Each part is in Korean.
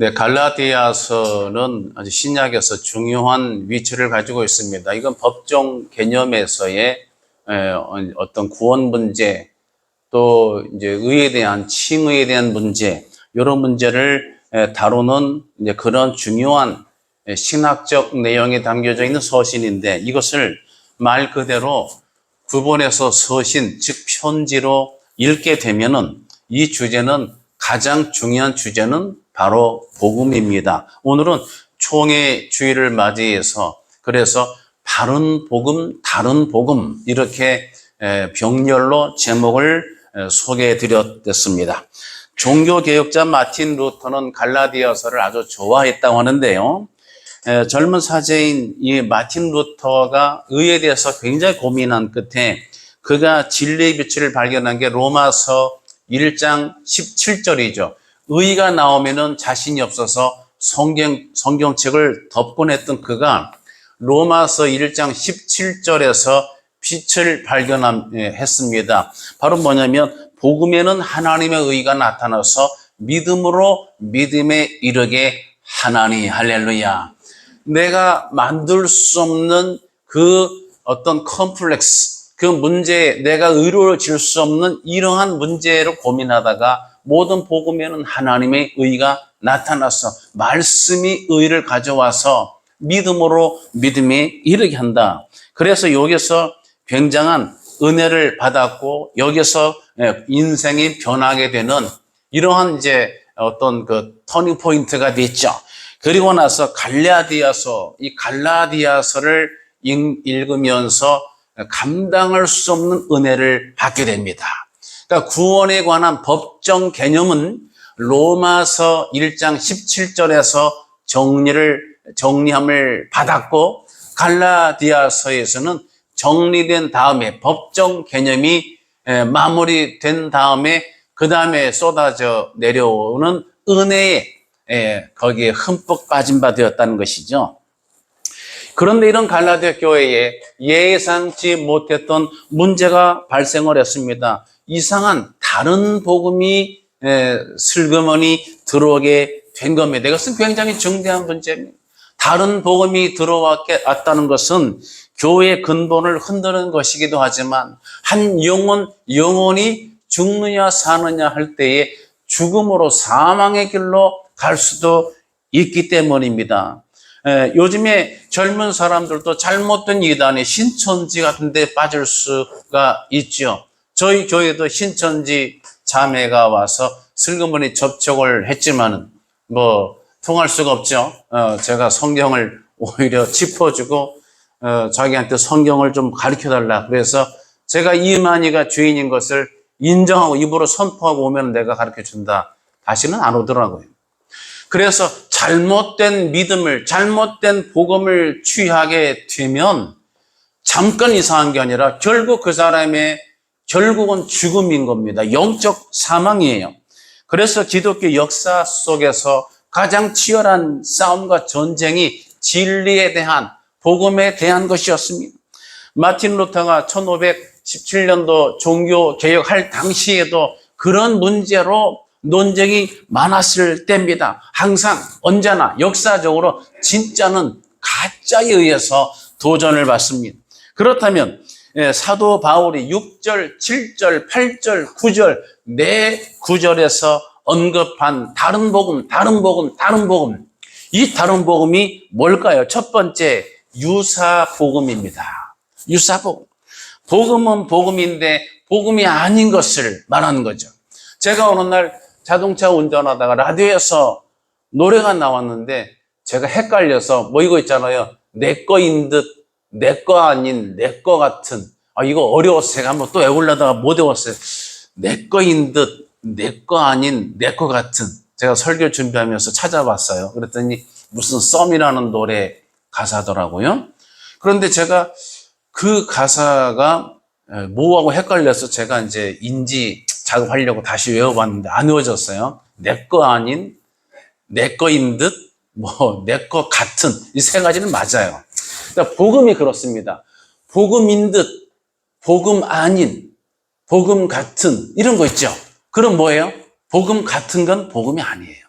네, 갈라디아서는 아주 신약에서 중요한 위치를 가지고 있습니다. 이건 법정 개념에서의 어떤 구원 문제, 또 이제 의에 대한 칭의에 대한 문제, 이런 문제를 다루는 이제 그런 중요한 신학적 내용이 담겨져 있는 서신인데, 이것을 말 그대로 구본에서 서신, 즉 편지로 읽게 되면은 이 주제는, 가장 중요한 주제는 바로 복음입니다. 오늘은 총회 주일을 맞이해서 그래서 바른 복음, 다른 복음, 이렇게 병렬로 제목을 소개해 드렸습니다. 종교개혁자 마틴 루터는 갈라디아서를 아주 좋아했다고 하는데요. 젊은 사제인 이 마틴 루터가 의에 대해서 굉장히 고민한 끝에 그가 진리의 빛을 발견한 게 로마서 1장 17절이죠. 의가 나오면은 자신이 없어서 성경책을 덮곤했던 그가 로마서 1장 17절에서 빛을 발견했습니다. 바로 뭐냐면 복음에는 하나님의 의가 나타나서 믿음으로 믿음에 이르게 하나니. 할렐루야. 내가 만들 수 없는 그 어떤 컴플렉스, 그 문제, 내가 의로를 질 수 없는 이러한 문제를 고민하다가 모든 복음에는 하나님의 의가 나타나서 말씀이 의를 가져와서 믿음으로 믿음에 이르게 한다. 그래서 여기서 굉장한 은혜를 받았고 여기서 인생이 변하게 되는 이러한 이제 어떤 그 터닝 포인트가 됐죠. 그리고 나서 이 갈라디아서를 읽으면서 감당할 수 없는 은혜를 받게 됩니다. 그러니까 구원에 관한 법정 개념은 로마서 1장 17절에서 정리함을 받았고, 갈라디아서에서는 정리된 다음에 법정 개념이 마무리된 다음에 그 다음에 쏟아져 내려오는 은혜에 거기에 흠뻑 빠진 바 되었다는 것이죠. 그런데 이런 갈라디아 교회에 예상치 못했던 문제가 발생을 했습니다. 이상한 다른 복음이 슬그머니 들어오게 된 겁니다. 이것은 굉장히 중대한 문제입니다. 다른 복음이 들어왔다는 것은 교회의 근본을 흔드는 것이기도 하지만 한 영혼이 죽느냐 사느냐 할 때에 죽음으로 사망의 길로 갈 수도 있기 때문입니다. 요즘에 젊은 사람들도 잘못된 이단의 신천지 같은 데 빠질 수가 있죠. 저희 교회도 신천지 자매가 와서 슬그머니 접촉을 했지만은 통할 수가 없죠. 제가 성경을 오히려 짚어주고 자기한테 성경을 좀 가르쳐달라. 그래서 제가 이만희가 주인인 것을 인정하고 입으로 선포하고 오면 내가 가르쳐준다. 다시는 안 오더라고요. 그래서 잘못된 믿음을, 잘못된 복음을 취하게 되면 잠깐 이상한 게 아니라 결국 그 사람의 결국은 죽음인 겁니다. 영적 사망이에요. 그래서 기독교 역사 속에서 가장 치열한 싸움과 전쟁이 진리에 대한, 복음에 대한 것이었습니다. 마틴 루터가 1517년도 종교 개혁할 당시에도 그런 문제로 논쟁이 많았을 때입니다. 항상 언제나 역사적으로 진짜는 가짜에 의해서 도전을 받습니다. 그렇다면 사도 바울이 6절, 7절, 8절, 9절 네 구절에서 언급한 다른 복음, 이 다른 복음이 뭘까요? 첫 번째, 유사복음입니다. 유사복음. 복음은 복음인데 복음이 아닌 것을 말하는 거죠. 제가 어느 날 자동차 운전하다가 라디오에서 노래가 나왔는데 제가 헷갈려서 이거 있잖아요. 내 거인 듯, 내 거 아닌, 내 거 같은. 이거 어려워서 제가 한번 또 외우려다가 못 외웠어요. 내 거인 듯, 내 거 아닌, 내 거 같은. 제가 설교 준비하면서 찾아봤어요. 그랬더니 무슨 썸이라는 노래 가사더라고요. 그런데 제가 그 가사가 뭐하고 헷갈려서 제가 이제 인지 작업하려고 다시 외워봤는데 안 외워졌어요. 내 거 아닌, 내 거인 듯, 내 거 같은. 이 세 가지는 맞아요. 그러니까 복음이 그렇습니다. 복음인 듯, 복음 아닌, 복음 같은, 이런 거 있죠. 그럼 뭐예요? 복음 같은 건 복음이 아니에요.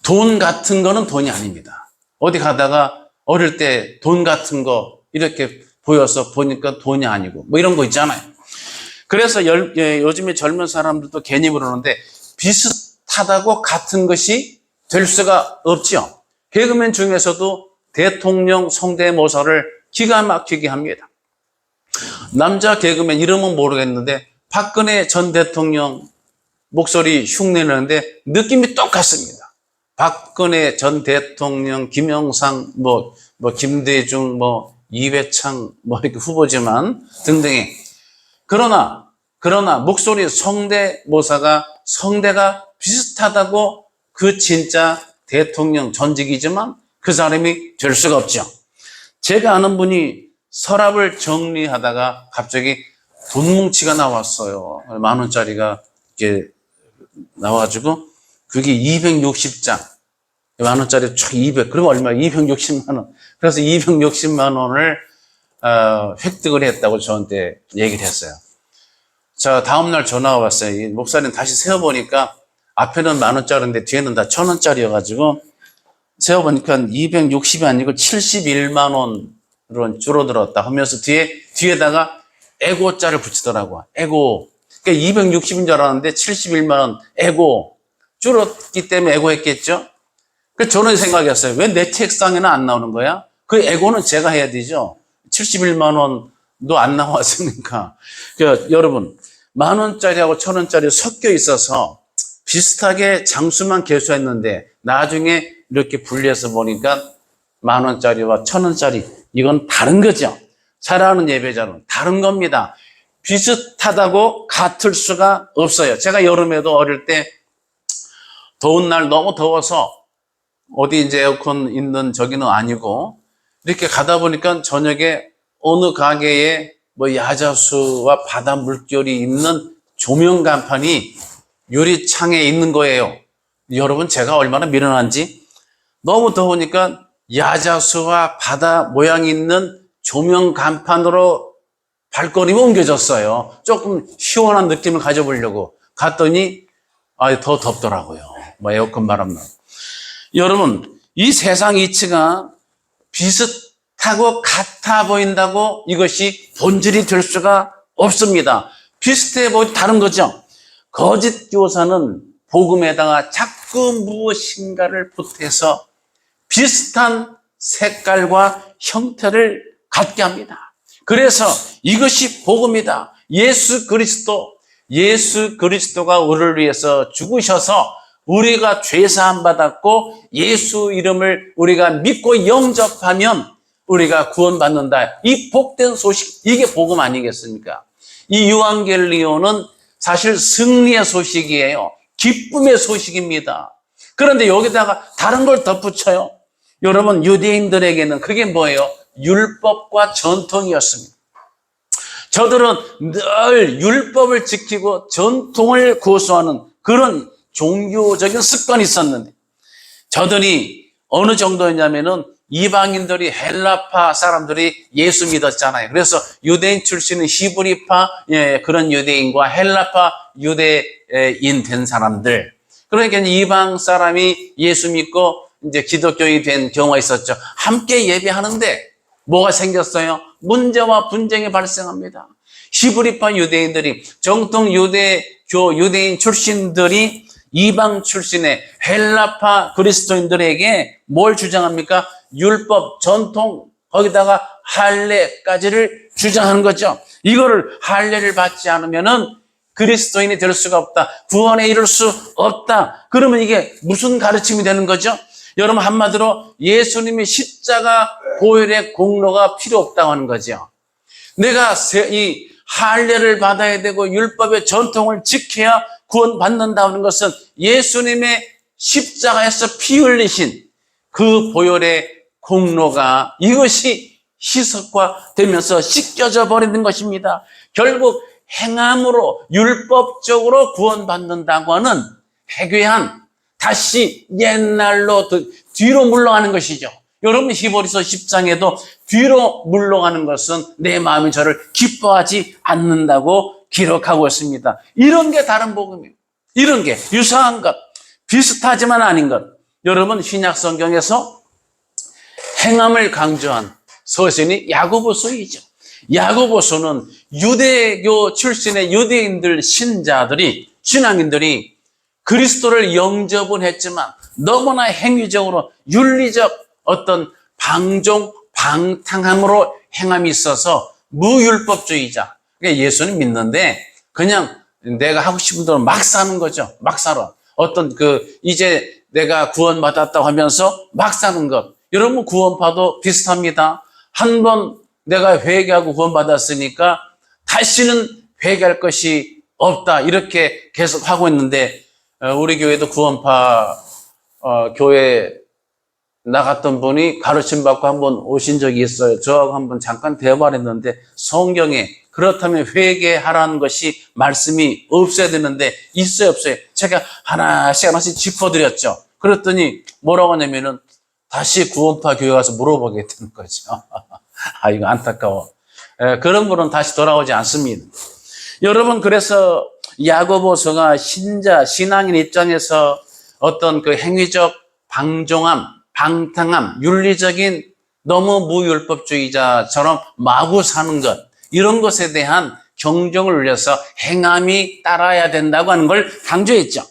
돈 같은 거는 돈이 아닙니다. 어디 가다가 어릴 때 돈 같은 거 이렇게 보여서 보니까 돈이 아니고 뭐 이런 거 있잖아요. 그래서 요즘에 젊은 사람들도 괜히 그러는데 비슷하다고 같은 것이 될 수가 없죠. 개그맨 중에서도 대통령 성대모사를 기가 막히게 합니다. 남자 개그맨 이름은 모르겠는데 박근혜 전 대통령 목소리 흉내내는데 느낌이 똑같습니다. 박근혜 전 대통령, 김영삼, 김대중, 이회창, 이렇게 후보지만 등등의. 그러나 목소리 성대가 비슷하다고 그 진짜 대통령 전직이지만 그 사람이 될 수가 없죠. 제가 아는 분이 서랍을 정리하다가 갑자기 돈 뭉치가 나왔어요. 10,000원짜리가 이렇게 나와가지고 그게 260장. 10,000원짜리 총 200. 그러면 얼마? 260만 원. 그래서 260만 원을 획득을 했다고 저한테 얘기를 했어요. 자, 다음날 전화가 왔어요. 이 목사님 다시 세어보니까 앞에는 10,000원짜리인데 뒤에는 다 1,000원짜리여가지고 세어보니까 260이 아니고 71만 원으로 줄어들었다 하면서 뒤에다가 에고자를 붙이더라고. 에고. 그러니까 260인 줄 알았는데 71만 원 에고. 줄었기 때문에 에고 했겠죠? 그 저는 생각했어요. 왜 내 책상에는 안 나오는 거야? 그 에고는 제가 해야 되죠. 71만 원도 안 나왔으니까. 그러니까 여러분, 10,000원짜리하고 1,000원짜리 섞여 있어서 비슷하게 장수만 개수했는데 나중에 이렇게 분리해서 보니까 10,000원짜리와 1,000원짜리 이건 다른 거죠. 사랑하는 예배자는 다른 겁니다. 비슷하다고 같을 수가 없어요. 제가 여름에도 어릴 때 더운 날 너무 더워서 어디 이제 에어컨 있는 저기는 아니고 이렇게 가다 보니까 저녁에 어느 가게에 야자수와 바다 물결이 있는 조명 간판이 유리창에 있는 거예요. 여러분 제가 얼마나 미련한지 너무 더우니까 야자수와 바다 모양이 있는 조명 간판으로 발걸음이 옮겨졌어요. 조금 시원한 느낌을 가져보려고 갔더니 더 덥더라고요. 에어컨 바람나. 여러분 이 세상 이치가 비슷하고 같아 보인다고 이것이 본질이 될 수가 없습니다. 비슷해 보이 다른 거죠. 거짓 교사는 복음에다가 자꾸 무엇인가를 보태서 비슷한 색깔과 형태를 갖게 합니다. 그래서 이것이 복음이다. 예수 그리스도가 우리를 위해서 죽으셔서 우리가 죄사함 받았고 예수 이름을 우리가 믿고 영접하면 우리가 구원받는다. 이 복된 소식, 이게 복음 아니겠습니까? 이 유앙겔리온은 사실 승리의 소식이에요. 기쁨의 소식입니다. 그런데 여기다가 다른 걸 덧붙여요. 여러분 유대인들에게는 그게 뭐예요? 율법과 전통이었습니다. 저들은 늘 율법을 지키고 전통을 고수하는 그런 종교적인 습관이 있었는데 저들이 어느 정도였냐면은 이방인들이 헬라파 사람들이 예수 믿었잖아요. 그래서 유대인 출신은 히브리파 그런 유대인과 헬라파 유대인 된 사람들. 그러니까 이방 사람이 예수 믿고 이제 기독교인이 된 경우가 있었죠. 함께 예배하는데 뭐가 생겼어요? 문제와 분쟁이 발생합니다. 히브리파 유대인들이 정통 유대인 출신들이 이방 출신의 헬라파 그리스도인들에게 뭘 주장합니까? 율법, 전통, 거기다가 할례까지를 주장하는 거죠. 이거를 할례를 받지 않으면은 그리스도인이 될 수가 없다. 구원에 이를 수 없다. 그러면 이게 무슨 가르침이 되는 거죠? 여러분 한마디로 예수님의 십자가 보혈의 공로가 필요 없다고 하는 거죠. 내가 이 할례를 받아야 되고 율법의 전통을 지켜야 구원받는다는 것은 예수님의 십자가에서 피 흘리신 그 보혈의 공로가 이것이 희석화되면서 씻겨져 버리는 것입니다. 결국 행함으로 율법적으로 구원받는다고 하는 해괴한 다시 옛날로 뒤로 물러가는 것이죠. 여러분 히브리서 10장에도 뒤로 물러가는 것은 내 마음이 저를 기뻐하지 않는다고 기록하고 있습니다. 이런 게 다른 복음이에요. 이런 게 유사한 것, 비슷하지만 아닌 것. 여러분, 신약 성경에서 행함을 강조한 서신이 야고보서이죠. 야고보서는 유대교 출신의 유대인들 신앙인들이 그리스도를 영접은 했지만 너무나 행위적으로 윤리적 어떤 방탕함으로 행함이 있어서 무율법주의자. 그러니까 예수는 믿는데 그냥 내가 하고 싶은 대로 막 사는 거죠. 막 살아. 이제 내가 구원받았다고 하면서 막 사는 것. 여러분, 구원파도 비슷합니다. 한번 내가 회개하고 구원받았으니까 다시는 회개할 것이 없다. 이렇게 계속 하고 있는데, 우리 교회도 구원파, 교회 나갔던 분이 가르침 받고 한번 오신 적이 있어요. 저하고 한번 잠깐 대화를 했는데, 성경에 그렇다면 회개하라는 것이 말씀이 없어야 되는데, 있어요, 없어요? 제가 하나씩 짚어드렸죠. 그랬더니 뭐라고 하냐면은, 다시 구원파 교회 가서 물어보게 되는 거죠. 이거 안타까워. 그런 분은 다시 돌아오지 않습니다. 여러분, 그래서 야고보서가 신앙인 입장에서 어떤 그 행위적 방탕함, 윤리적인 너무 무율법주의자처럼 마구 사는 것, 이런 것에 대한 경종을 울려서 행함이 따라야 된다고 하는 걸 강조했죠.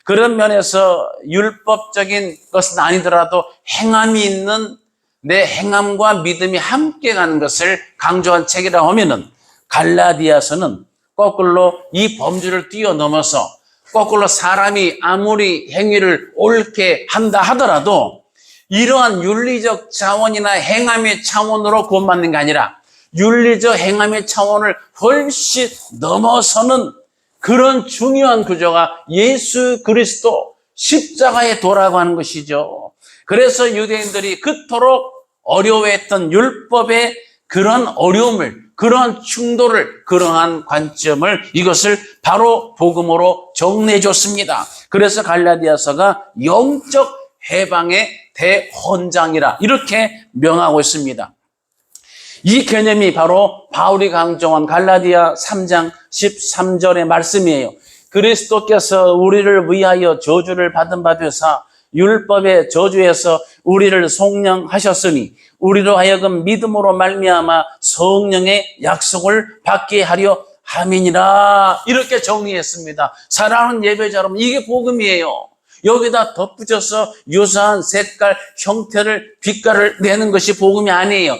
그런 면에서 율법적인 것은 아니더라도 행함이 있는 내 행함과 믿음이 함께 가는 것을 강조한 책이라고 하면은 갈라디아서는 거꾸로 이 범주를 뛰어넘어서 거꾸로 사람이 아무리 행위를 옳게 한다 하더라도 이러한 윤리적 차원이나 행함의 차원으로 구원받는 게 아니라 윤리적 행함의 차원을 훨씬 넘어서는 그런 중요한 구조가 예수 그리스도 십자가에 돌아가는 것이죠. 그래서 유대인들이 그토록 어려워했던 율법의 그런 어려움을, 그러한 충돌을, 그러한 관점을, 이것을 바로 복음으로 정리해줬습니다. 그래서 갈라디아서가 영적 해방의 대헌장이라 이렇게 명하고 있습니다. 이 개념이 바로 바울이 강조한 갈라디아 3장 13절의 말씀이에요. 그리스도께서 우리를 위하여 저주를 받은 바 되사 율법의 저주에서 우리를 속량하셨으니 우리로 하여금 믿음으로 말미암아 성령의 약속을 받게 하려 함이니라. 이렇게 정리했습니다. 사랑하는 예배자 여러분, 이게 복음이에요. 여기다 덧붙여서 유사한 색깔, 형태를, 빛깔을 내는 것이 복음이 아니에요.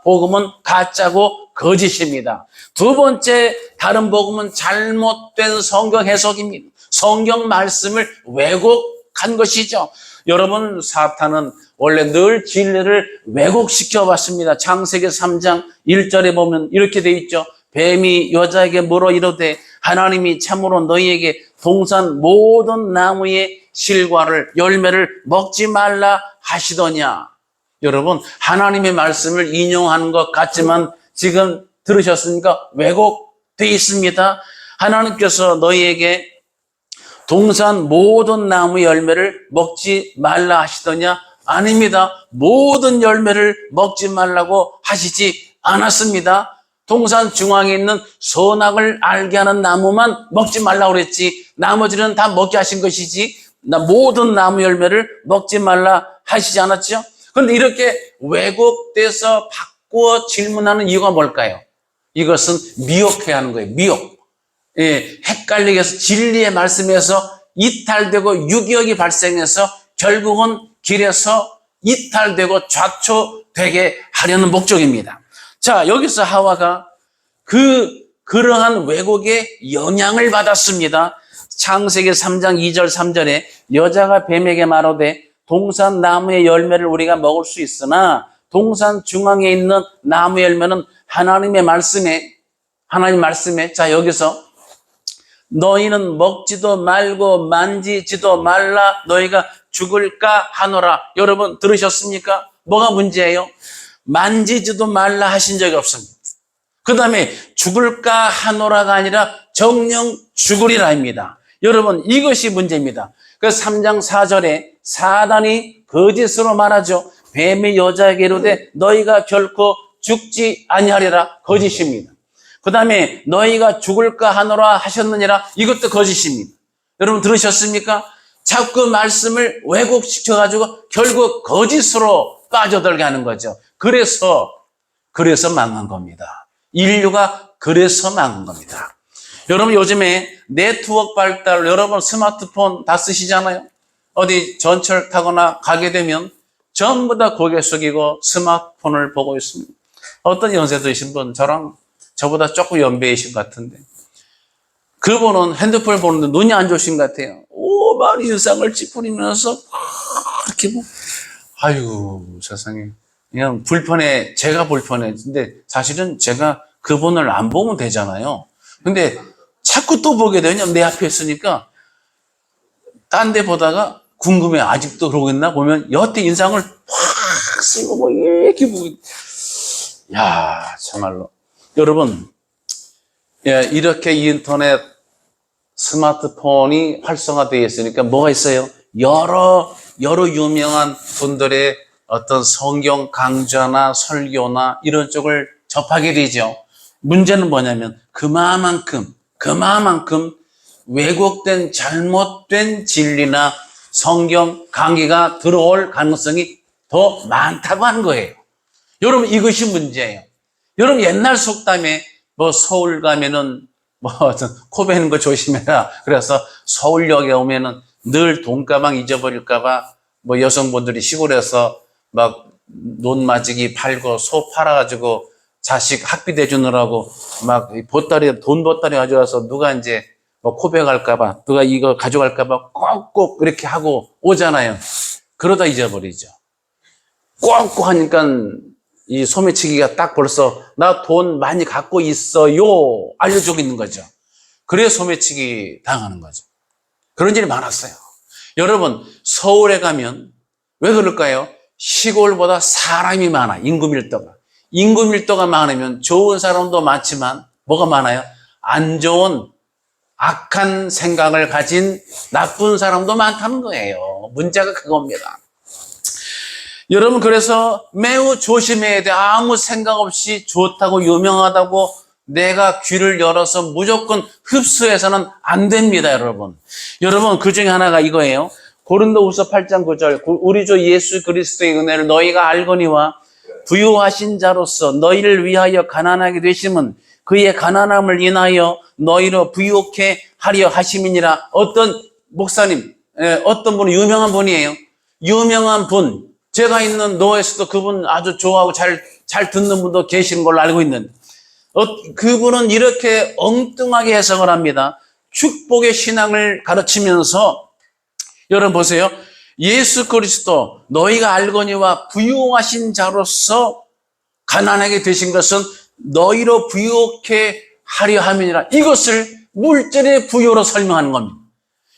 복음은 가짜고 거짓입니다. 두 번째, 다른 복음은 잘못된 성경 해석입니다. 성경 말씀을 왜곡한 것이죠. 여러분, 사탄은 원래 늘 진리를 왜곡시켜 왔습니다. 창세기 3장 1절에 보면 이렇게 돼 있죠. 뱀이 여자에게 물어 이르되 하나님이 참으로 너희에게 동산 모든 나무의 실과를 열매를 먹지 말라 하시더냐. 여러분, 하나님의 말씀을 인용하는 것 같지만 지금 들으셨습니까? 왜곡되어 있습니다. 하나님께서 너희에게 동산 모든 나무의 열매를 먹지 말라 하시더냐? 아닙니다. 모든 열매를 먹지 말라고 하시지 않았습니다. 동산 중앙에 있는 선악을 알게 하는 나무만 먹지 말라고 그랬지, 나머지는 다 먹게 하신 것이지, 모든 나무 열매를 먹지 말라 하시지 않았죠? 그런데 이렇게 왜곡돼서 바꾸어 질문하는 이유가 뭘까요? 이것은 미혹해야 하는 거예요. 미혹. 헷갈리게 해서 진리의 말씀에서 이탈되고 유기역이 발생해서 결국은 길에서 이탈되고 좌초되게 하려는 목적입니다. 자, 여기서 하와가 그러한 왜곡의 영향을 받았습니다. 창세기 3장 2절 3절에 여자가 뱀에게 말하되 동산 나무의 열매를 우리가 먹을 수 있으나 동산 중앙에 있는 나무 열매는 하나님 말씀에, 자, 여기서 너희는 먹지도 말고 만지지도 말라 너희가 죽을까 하노라. 여러분 들으셨습니까? 뭐가 문제예요? 만지지도 말라 하신 적이 없습니다. 그 다음에 죽을까 하노라가 아니라 정령 죽으리라입니다. 여러분, 이것이 문제입니다. 그래서 3장 4절에 사단이 거짓으로 말하죠. 뱀이 여자에게 이르되 너희가 결코 죽지 아니하리라. 거짓입니다. 그 다음에 너희가 죽을까 하노라 하셨느니라. 이것도 거짓입니다. 여러분 들으셨습니까? 자꾸 말씀을 왜곡시켜가지고 결국 거짓으로 빠져들게 하는 거죠. 그래서 망한 겁니다. 인류가 그래서 망한 겁니다. 여러분 요즘에 네트워크 발달, 여러분 스마트폰 다 쓰시잖아요. 어디 전철 타거나 가게 되면 전부 다 고개 숙이고 스마트폰을 보고 있습니다. 어떤 연세 드신 분, 저보다 조금 연배이신 것 같은데, 그분은 핸드폰을 보는데 눈이 안 좋으신 것 같아요. 오만 인상을 찌푸리면서 이렇게 아유 세상에, 그냥 제가 불편해. 근데 사실은 제가 그분을 안 보면 되잖아요. 근데 자꾸 또 보게 되냐, 내 앞에 있으니까 딴 데 보다가 궁금해. 아직도 그러고 있나 보면 여태 인상을 확 쓰고 뭐 이렇게 보고. 야, 참말로 여러분, 이렇게 인터넷 스마트폰이 활성화되어 있으니까 뭐가 있어요? 여러 유명한 분들의 어떤 성경 강좌나 설교나 이런 쪽을 접하게 되죠. 문제는 뭐냐면 그만큼 왜곡된 잘못된 진리나 성경 강의가 들어올 가능성이 더 많다고 하는 거예요. 여러분, 이것이 문제예요. 여러분, 옛날 속담에 서울 가면은 코 베는 거 조심해라. 그래서 서울역에 오면은 늘 돈가방 잊어버릴까봐 여성분들이 시골에서 막 논마지기 팔고 소 팔아가지고 자식 학비 대주느라고 막 돈 보따리 가져와서 누가 이제 코베 갈까봐, 누가 이거 가져갈까봐 꼭꼭 이렇게 하고 오잖아요. 그러다 잊어버리죠. 꼭꼭 하니까 이 소매치기가 딱 벌써 나 돈 많이 갖고 있어요 알려주고 있는 거죠. 그래서 소매치기 당하는 거죠. 그런 일이 많았어요. 여러분, 서울에 가면 왜 그럴까요? 시골보다 사람이 많아. 인구 밀도가 많으면 좋은 사람도 많지만 뭐가 많아요? 안 좋은 악한 생각을 가진 나쁜 사람도 많다는 거예요. 문제가 그겁니다. 여러분, 그래서 매우 조심해야 돼. 아무 생각 없이 좋다고 유명하다고 내가 귀를 열어서 무조건 흡수해서는 안 됩니다, 여러분. 여러분, 그 중에 하나가 이거예요. 고린도후서 8장 9절, 우리 주 예수 그리스도의 은혜를 너희가 알거니와 부유하신 자로서 너희를 위하여 가난하게 되심은 그의 가난함을 인하여 너희로 부유케 하려 하심이니라. 어떤 목사님, 어떤 분은 유명한 분이에요. 유명한 분, 제가 있는 노에서도 그분 아주 좋아하고 잘 듣는 분도 계시는 걸로 알고 있는데, 그분은 이렇게 엉뚱하게 해석을 합니다. 축복의 신앙을 가르치면서, 여러분 보세요. 예수 그리스도 너희가 알거니와 부유하신 자로서 가난하게 되신 것은 너희로 부유케 하려 함이니라. 이것을 물질의 부유로 설명하는 겁니다.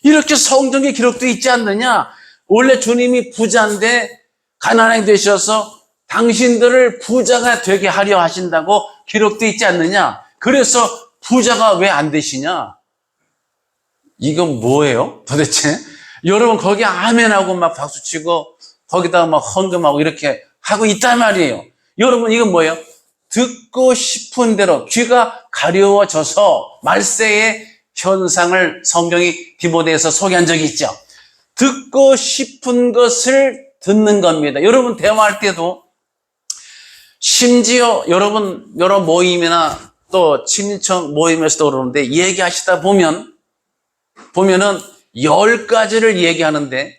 이렇게 성경에 기록되어 있지 않느냐? 원래 주님이 부자인데 가난하게 되셔서 당신들을 부자가 되게 하려 하신다고 기록되어 있지 않느냐? 그래서 부자가 왜 안 되시냐? 이건 뭐예요? 도대체? 여러분, 거기 아멘하고 막 박수치고 거기다가 막 헌금하고 이렇게 하고 있단 말이에요. 여러분, 이건 뭐예요? 듣고 싶은 대로 귀가 가려워져서 말세의 현상을 성경이 디모데에서 소개한 적이 있죠. 듣고 싶은 것을 듣는 겁니다. 여러분, 대화할 때도 심지어 여러분 여러 모임이나 또 친인척 모임에서도 그러는데 얘기하시다 보면은 10가지를 얘기하는데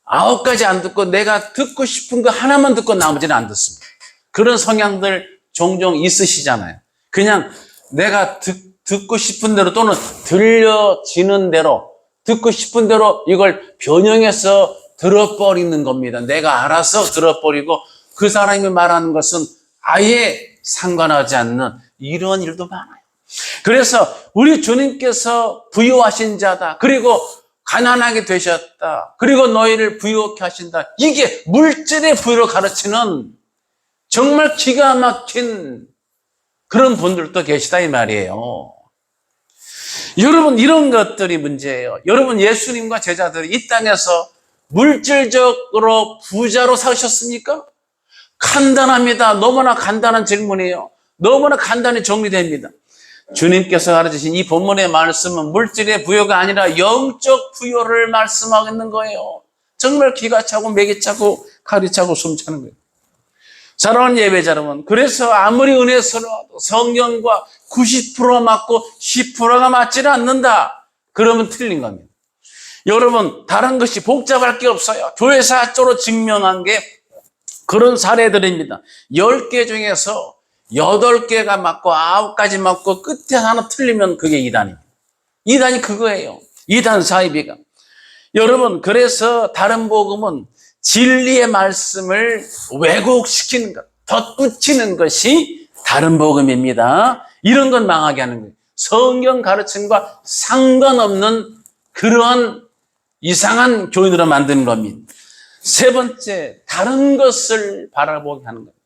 9가지 안 듣고 내가 듣고 싶은 거 하나만 듣고 나머지는 안 듣습니다. 그런 성향들 종종 있으시잖아요. 그냥 내가 듣고 싶은 대로 또는 들려지는 대로 듣고 싶은 대로 이걸 변형해서 들어버리는 겁니다. 내가 알아서 들어버리고 그 사람이 말하는 것은 아예 상관하지 않는 이런 일도 많아요. 그래서 우리 주님께서 부유하신 자다. 그리고 가난하게 되셨다. 그리고 너희를 부유케 하신다. 이게 물질의 부유를 가르치는 정말 기가 막힌 그런 분들도 계시다 이 말이에요. 여러분, 이런 것들이 문제예요. 여러분, 예수님과 제자들이 이 땅에서 물질적으로 부자로 사셨습니까? 간단합니다. 너무나 간단한 질문이에요. 너무나 간단히 정리됩니다. 주님께서 가르치신 이 본문의 말씀은 물질의 부여가 아니라 영적 부여를 말씀하고 있는 거예요. 정말 기가 차고 맥이 차고 칼이 차고 숨 차는 거예요. 사랑하는 예배자 여러분, 그래서 아무리 은혜스러워도 성경과 90% 맞고 10%가 맞지 않는다, 그러면 틀린 겁니다. 여러분, 다른 것이 복잡할 게 없어요. 교회사적으로 증명한 게 그런 사례들입니다. 10개 중에서 8개가 맞고 9가지 맞고 끝에 하나 틀리면 그게 이단입니다. 이단이 그거예요. 이단 사이비가. 여러분, 그래서 다른 복음은 진리의 말씀을 왜곡시키는 것, 덧붙이는 것이 다른 복음입니다. 이런 건 망하게 하는 거예요. 성경 가르침과 상관없는 그러한 이상한 교인으로 만드는 겁니다. 세 번째, 다른 것을 바라보게 하는 겁니다.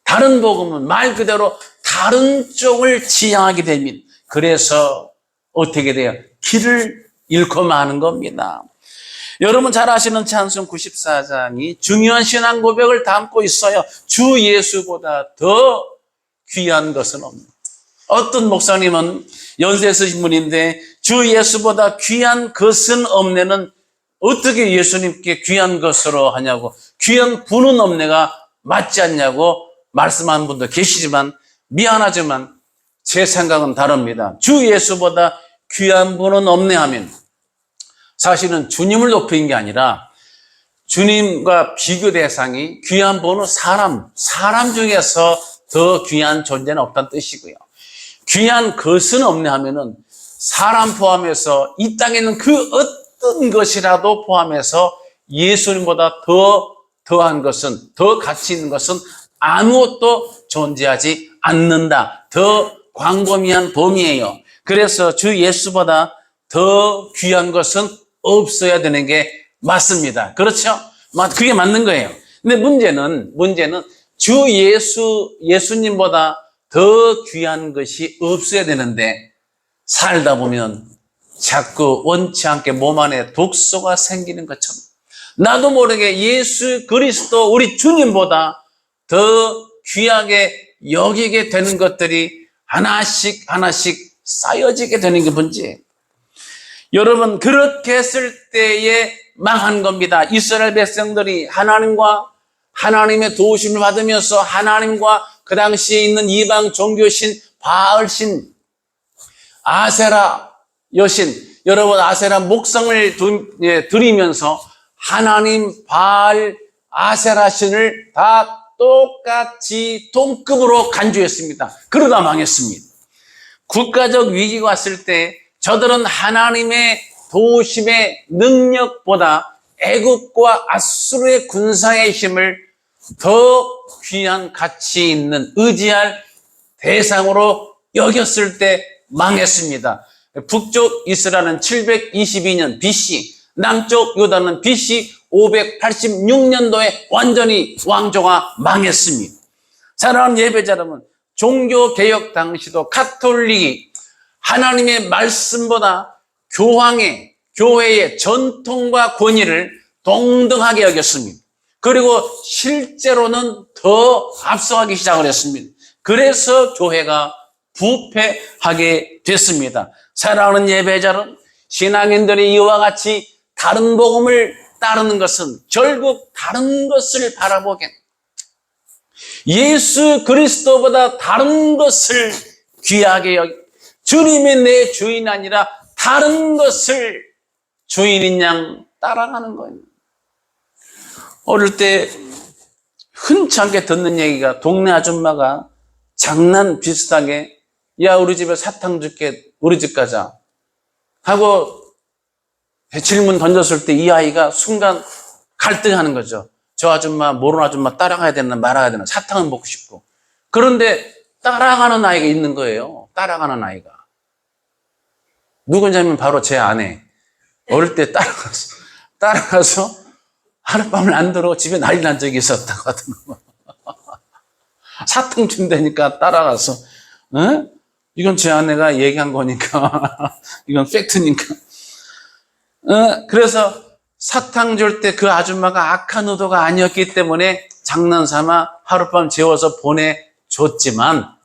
다른 복음은 말 그대로 다른 쪽을 지향하게 됩니다. 그래서 어떻게 돼요? 길을 잃고 마는 겁니다. 여러분 잘 아시는 찬송 94장이 중요한 신앙 고백을 담고 있어요. 주 예수보다 더 귀한 것은 없는. 어떤 목사님은 연세 있으신 분인데 주 예수보다 귀한 것은 없네는 어떻게 예수님께 귀한 것으로 하냐고, 귀한 분은 없네가 맞지 않냐고 말씀하는 분도 계시지만 미안하지만 제 생각은 다릅니다. 주 예수보다 귀한 분은 없네 하면 사실은 주님을 높인 게 아니라 주님과 비교 대상이 귀한 분은 사람 중에서 더 귀한 존재는 없다는 뜻이고요. 귀한 것은 없네 하면은 사람 포함해서 이 땅에 있는 그 어떤 것이라도 포함해서 예수님보다 더한 것은, 더 가치 있는 것은 아무것도 존재하지 않는다. 더 광범위한 범위예요. 그래서 주 예수보다 더 귀한 것은 없어야 되는 게 맞습니다. 그렇죠? 그게 맞는 거예요. 근데 문제는 주 예수님보다 더 귀한 것이 없어야 되는데 살다 보면 자꾸 원치 않게 몸 안에 독소가 생기는 것처럼 나도 모르게 예수 그리스도 우리 주님보다 더 귀하게 여기게 되는 것들이 하나씩 쌓여지게 되는 게 문제예요. 여러분, 그렇게 했을 때에 망한 겁니다. 이스라엘 백성들이 하나님의 도우심을 받으면서 하나님과 그 당시에 있는 이방 종교신 바알신, 아세라 여신, 여러분 아세라 목성을 드리면서 하나님 바알 아세라 신을 다 똑같이 동급으로 간주했습니다. 그러다 망했습니다. 국가적 위기가 왔을 때 저들은 하나님의 도우심의 능력보다 애국과 아수르의 군사의 힘을 더 귀한 가치 있는 의지할 대상으로 여겼을 때 망했습니다. 북쪽 이스라엘은 722년 BC, 남쪽 유다는 BC 586년도에 완전히 왕조가 망했습니다. 사랑하는 예배자 여러분, 종교개혁 당시도 가톨릭이 하나님의 말씀보다 교회의 전통과 권위를 동등하게 여겼습니다. 그리고 실제로는 더 앞서가기 시작을 했습니다. 그래서 교회가 부패하게 됐습니다. 사랑하는 예배자는 신앙인들이 이와 같이 다른 복음을 따르는 것은 결국 다른 것을 바라보게, 예수 그리스도보다 다른 것을 귀하게 여기, 주님이 내 주인 아니라 다른 것을 주인인 양 따라가는 거예요. 어릴 때 흔치 않게 듣는 얘기가 동네 아줌마가 장난 비슷하게 야 우리 집에 사탕 줄게 우리 집 가자 하고 질문 던졌을 때 이 아이가 순간 갈등하는 거죠. 저 아줌마 모르는 아줌마 따라가야 되나 말아야 되나, 사탕은 먹고 싶고. 그런데 따라가는 아이가 있는 거예요. 따라가는 아이가. 누구냐면 바로 제 아내. 어릴 때 따라가서 하룻밤을 안 들어 집에 난리 난 적이 있었다고 하더라고요. 사탕 준다니까 따라가서. 에? 이건 제 아내가 얘기한 거니까 이건 팩트니까. 그래서 사탕 줄 때 그 아줌마가 악한 의도가 아니었기 때문에 장난삼아 하룻밤 재워서 보내줬지만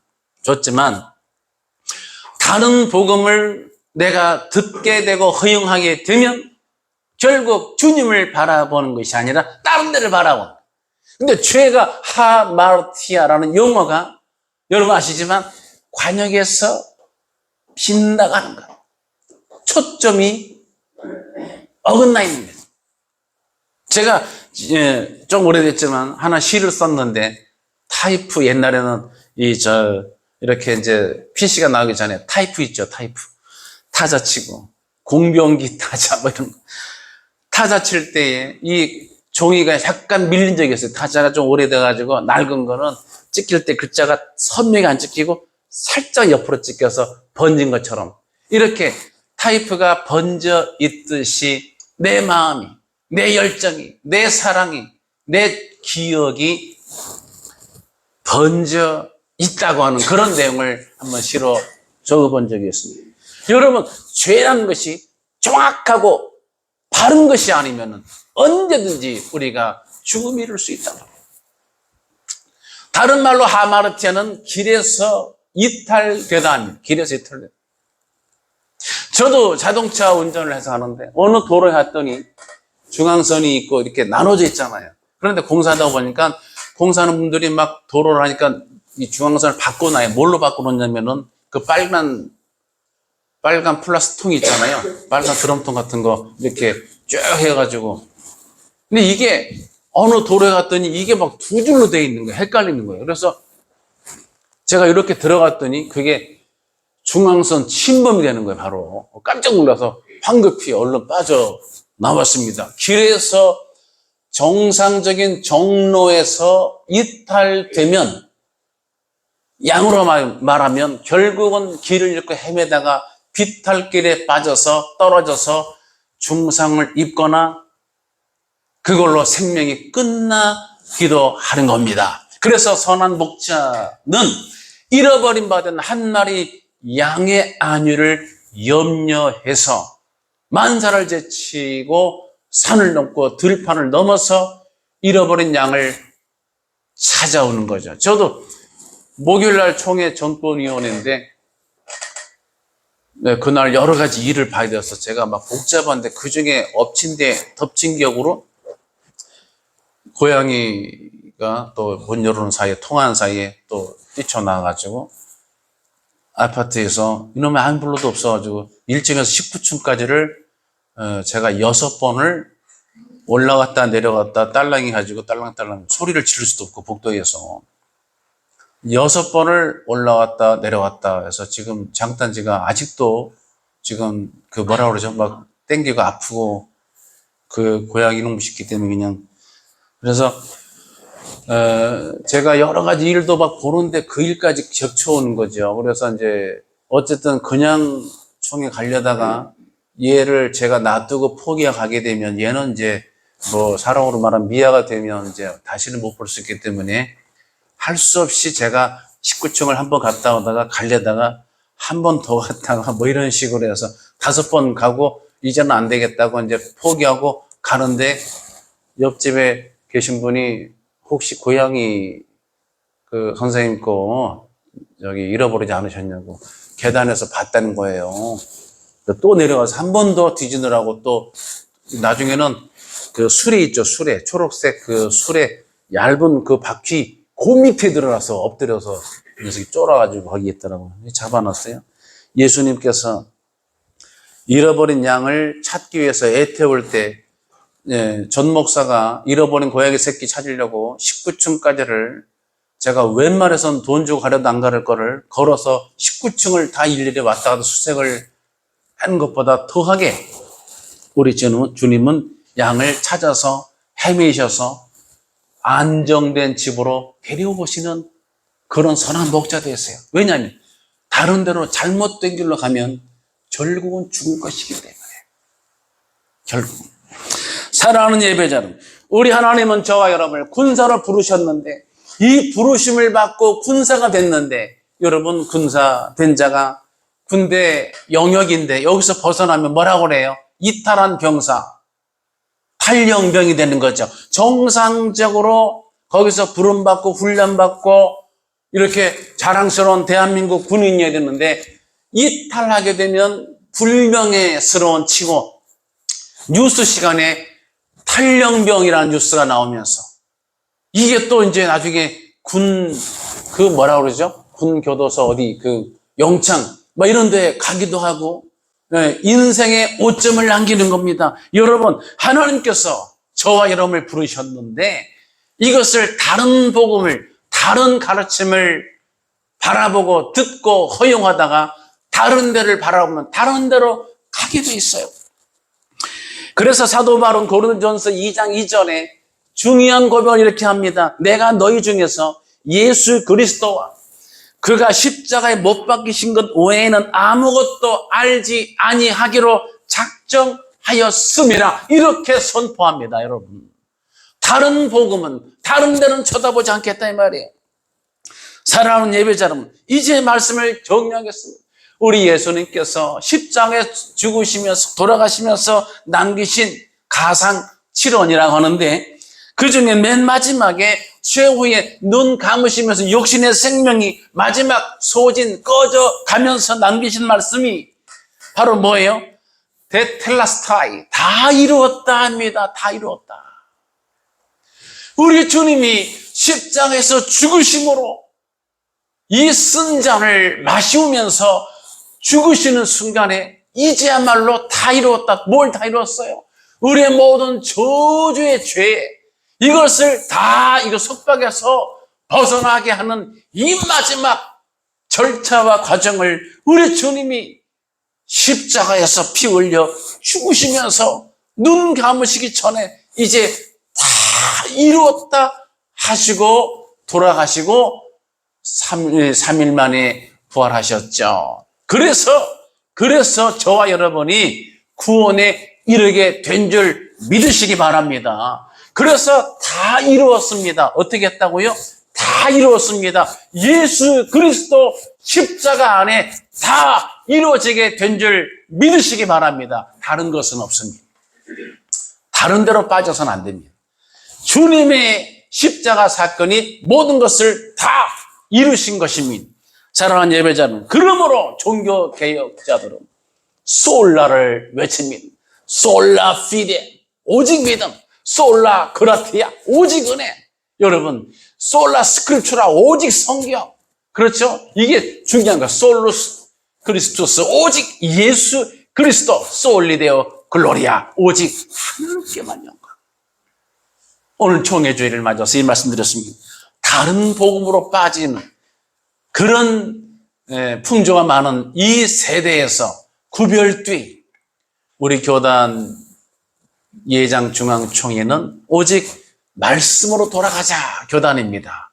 다른 복음을 내가 듣게 되고 허용하게 되면 결국 주님을 바라보는 것이 아니라 다른 데를 바라보는 거예요. 근데 죄가 하마르티아라는 용어가 여러분 아시지만 관역에서 빗나가는 거예요. 초점이 어긋나 있는 거예요. 제가 좀 오래됐지만 하나 시를 썼는데 타이프 옛날에는 이렇게 이제 PC가 나오기 전에 타이프 있죠, 타이프. 타자 치고 공병기 타자 뭐 이런 거. 타자 칠 때에 이 종이가 약간 밀린 적이 있어요. 타자가 좀 오래돼가지고 낡은 거는 찍힐 때 글자가 선명히 안 찍히고 살짝 옆으로 찍혀서 번진 것처럼 이렇게 타이프가 번져 있듯이 내 마음이, 내 열정이, 내 사랑이, 내 기억이 번져 있다고 하는 그런 내용을 한번 시로 적어본 적이 있습니다. 여러분, 죄라는 것이 정확하고 바른 것이 아니면 언제든지 우리가 죽음에 이를 수 있다고 합니다. 다른 말로 하마르티아는 길에서 이탈되다 합니다. 길에서 이탈되다. 저도 자동차 운전을 해서 하는데 어느 도로에 갔더니 중앙선이 있고 이렇게 나눠져 있잖아요. 그런데 공사하다 보니까 공사하는 분들이 막 도로를 하니까 이 중앙선을 바꿔놔요. 뭘로 바꿔놓냐면은 그 빨간 플라스틱 통이 있잖아요. 빨간 드럼통 같은 거 이렇게 쭉 해가지고. 근데 이게 어느 도로에 갔더니 이게 막 두 줄로 되어 있는 거예요. 헷갈리는 거예요. 그래서 제가 이렇게 들어갔더니 그게 중앙선 침범이 되는 거예요. 바로 깜짝 놀라서 황급히 얼른 빠져 나왔습니다. 길에서 정상적인 정로에서 이탈되면 양으로 말하면 결국은 길을 잃고 헤매다가 비탈길에 빠져서 떨어져서 중상을 입거나 그걸로 생명이 끝나기도 하는 겁니다. 그래서 선한 목자는 잃어버린 바 된 한 마리 양의 안위를 염려해서 만사를 제치고 산을 넘고 들판을 넘어서 잃어버린 양을 찾아오는 거죠. 저도 목요일날 총회 전권위원회인데 그날 여러 가지 일을 봐야 돼서 제가 막 복잡한데 그중에 덮친 격으로 고양이가 또 문 열어놓은 사이에 통화한 사이에 또 뛰쳐나와가지고 아파트에서 이놈의 한 불로도 없어가지고 1층에서 19층까지를 제가 6번을 올라갔다 내려갔다 딸랑이 가지고 딸랑딸랑 소리를 지를 수도 없고 복도에서 6번을 올라갔다 내려갔다 해서 지금 장단지가 아직도 지금 그 뭐라 그러죠? 막 땡기고 아프고 그 고양이 이놈 시기 때문에 그냥 그래서 제가 여러 가지 일도 막 보는데 그 일까지 겹쳐오는 거죠. 그래서 이제 어쨌든 그냥 총에 가려다가 얘를 제가 놔두고 포기하고 가게 되면 얘는 이제 뭐 사랑으로 말하면 미아가 되면 이제 다시는 못 볼 수 있기 때문에 할 수 없이 제가 19층을 한번 갔다 오다가 가려다가 한 번 더 갔다가 뭐 이런 식으로 해서 5번 가고 이제는 안 되겠다고 이제 포기하고 가는데 옆집에 계신 분이 혹시 고양이 그 선생님 거 저기 잃어버리지 않으셨냐고 계단에서 봤다는 거예요. 또 내려가서 한 번 더 뒤지느라고 또 나중에는 그 수레 있죠, 수레. 초록색 그 수레 얇은 그 바퀴 그 밑에 들어가서 엎드려서 녀석이 쫄아가지고 거기 있더라고요. 잡아놨어요. 예수님께서 잃어버린 양을 찾기 위해서 애태울 때 전 목사가 잃어버린 고양이 새끼 찾으려고 19층까지를 제가 웬만해선 돈 주고 가려도 안 가를 거를 걸어서 19층을 다 일일이 왔다 갔다 수색을 하는 것보다 더하게 우리 주님은 양을 찾아서 헤매셔서 안정된 집으로 데려오시는 그런 선한 목자 되세요. 왜냐하면 다른 데로 잘못된 길로 가면 결국은 죽을 것이기 때문에. 결국 사랑하는 예배자는 우리 하나님은 저와 여러분을 군사로 부르셨는데 이 부르심을 받고 군사가 됐는데 여러분 군사 된 자가 군대 영역인데 여기서 벗어나면 뭐라고 그래요? 이탈한 병사, 탈영병이 되는 거죠. 정상적으로 거기서 부름받고 훈련받고 이렇게 자랑스러운 대한민국 군인이어야 되는데 이탈하게 되면 불명예스러운 치고 뉴스 시간에 탈영병이라는 뉴스가 나오면서 이게 또 이제 나중에 뭐라 그러죠? 군 교도소 어디 영창 이런 데 가기도 하고 인생의 오점을 남기는 겁니다. 여러분, 하나님께서 저와 여러분을 부르셨는데 이것을 다른 복음을, 다른 가르침을 바라보고 듣고 허용하다가 다른 데를 바라보면 다른 데로 가게 돼 있어요. 그래서 사도 바울은 고린도전서 2장 2절에 중요한 고백을 이렇게 합니다. 내가 너희 중에서 예수 그리스도와 그가 십자가에 못 박히신 것 외에는 아무것도 알지 아니하기로 작정하였음이라 이렇게 선포합니다. 여러분, 다른 복음은 다른 데는 쳐다보지 않겠다 이 말이에요. 사랑하는 예배자 여러분, 이제 말씀을 정리하겠습니다. 우리 예수님께서 십자가에 죽으시면서 돌아가시면서 남기신 가상 7원이라고 하는데 그 중에 맨 마지막에 최후에 눈 감으시면서 육신의 생명이 마지막 소진 꺼져 가면서 남기신 말씀이 바로 뭐예요? 데텔라스타이, 다 이루었다 합니다. 다 이루었다. 우리 주님이 십자가에서 죽으심으로 이 쓴 잔을 마시면서 죽으시는 순간에 이제야말로 다 이루었다. 뭘 다 이루었어요? 우리의 모든 저주의 죄, 이것을 다 속박에서 벗어나게 하는 이 마지막 절차와 과정을 우리 주님이 십자가에서 피 흘려 죽으시면서 눈 감으시기 전에 이제 다 이루었다 하시고 돌아가시고 3일 만에 부활하셨죠. 그래서 저와 여러분이 구원에 이르게 된 줄 믿으시기 바랍니다. 그래서 다 이루었습니다. 어떻게 했다고요? 다 이루었습니다. 예수 그리스도 십자가 안에 다 이루어지게 된 줄 믿으시기 바랍니다. 다른 것은 없습니다. 다른 데로 빠져서는 안 됩니다. 주님의 십자가 사건이 모든 것을 다 이루신 것입니다. 사랑하는 예배자는 그러므로 종교개혁자들은 솔라를 외칩니다. 솔라 피데, 오직 믿음. 솔라 그라티아, 오직 은혜. 여러분, 솔라 스크립추라, 오직 성경. 그렇죠? 이게 중요한 거예요. 솔루스 크리스투스, 오직 예수 그리스도. 솔리데오 글로리아, 오직 하나님께만 영광. 오늘 총회주의를 맞아서 이 말씀 드렸습니다. 다른 복음으로 빠지는 그런 풍조가 많은 이 세대에서 구별뒤 우리 교단 예장 중앙총회는 오직 말씀으로 돌아가자 교단입니다.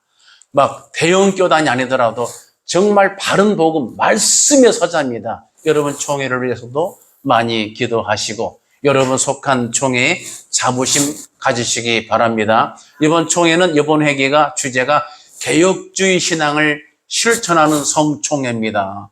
막 대형 교단이 아니더라도 정말 바른 복음, 말씀의 서자입니다. 여러분 총회를 위해서도 많이 기도하시고 여러분 속한 총회에 자부심 가지시기 바랍니다. 이번 총회는 이번 회기가 주제가 개혁주의 신앙을 실천하는 성총회입니다.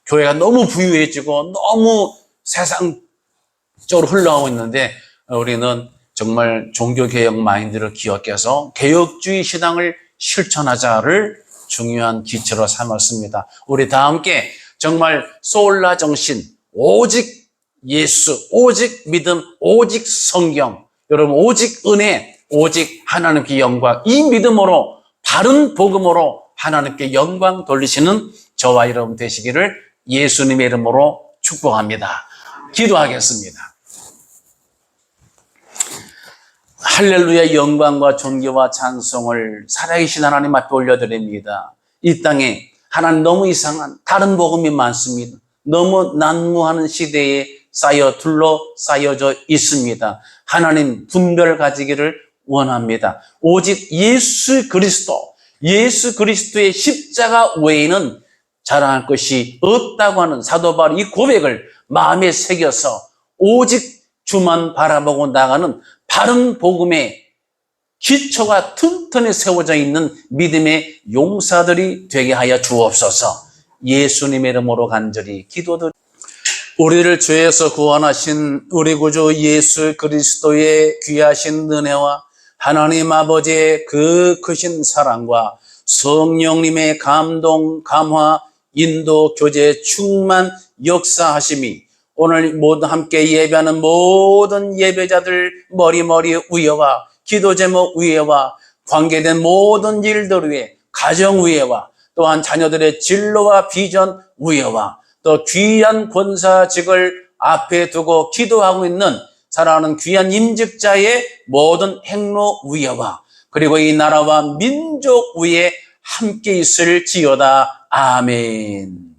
교회가 너무 부유해지고 너무 세상적으로 흘러가고 있는데 우리는 정말 종교개혁 마인드를 기억해서 개혁주의 신앙을 실천하자를 중요한 기초로 삼았습니다. 우리 다 함께 정말 솔라 정신, 오직 예수, 오직 믿음, 오직 성경, 여러분 오직 은혜, 오직 하나님께 영광, 이 믿음으로 바른 복음으로 하나님께 영광 돌리시는 저와 여러분 되시기를 예수님의 이름으로 축복합니다. 기도하겠습니다. 할렐루야, 영광과 존귀와 찬송을 살아계신 하나님 앞에 올려드립니다. 이 땅에 하나님 너무 이상한 다른 복음이 많습니다. 너무 난무하는 시대에 둘러싸여져 있습니다. 하나님 분별 가지기를 원합니다. 오직 예수 그리스도의 십자가 외에는 자랑할 것이 없다고 하는 사도 바울의 이 고백을 마음에 새겨서 오직 주만 바라보고 나가는 바른 복음의 기초가 튼튼히 세워져 있는 믿음의 용사들이 되게 하여 주옵소서. 예수님의 이름으로 간절히 기도드립니다. 우리를 죄에서 구원하신 우리 구주 예수 그리스도의 귀하신 은혜와 하나님 아버지의 그 크신 사랑과 성령님의 감동, 감화, 인도 교제 충만 역사하심이 오늘 모두 함께 예배하는 모든 예배자들 머리머리 위에와 기도 제목 위에와 관계된 모든 일들 위에 가정 위에와 또한 자녀들의 진로와 비전 위에와 또 귀한 권사직을 앞에 두고 기도하고 있는 사랑하는 귀한 임직자의 모든 행로 위에와 그리고 이 나라와 민족 위에 함께 있을지어다. 아멘.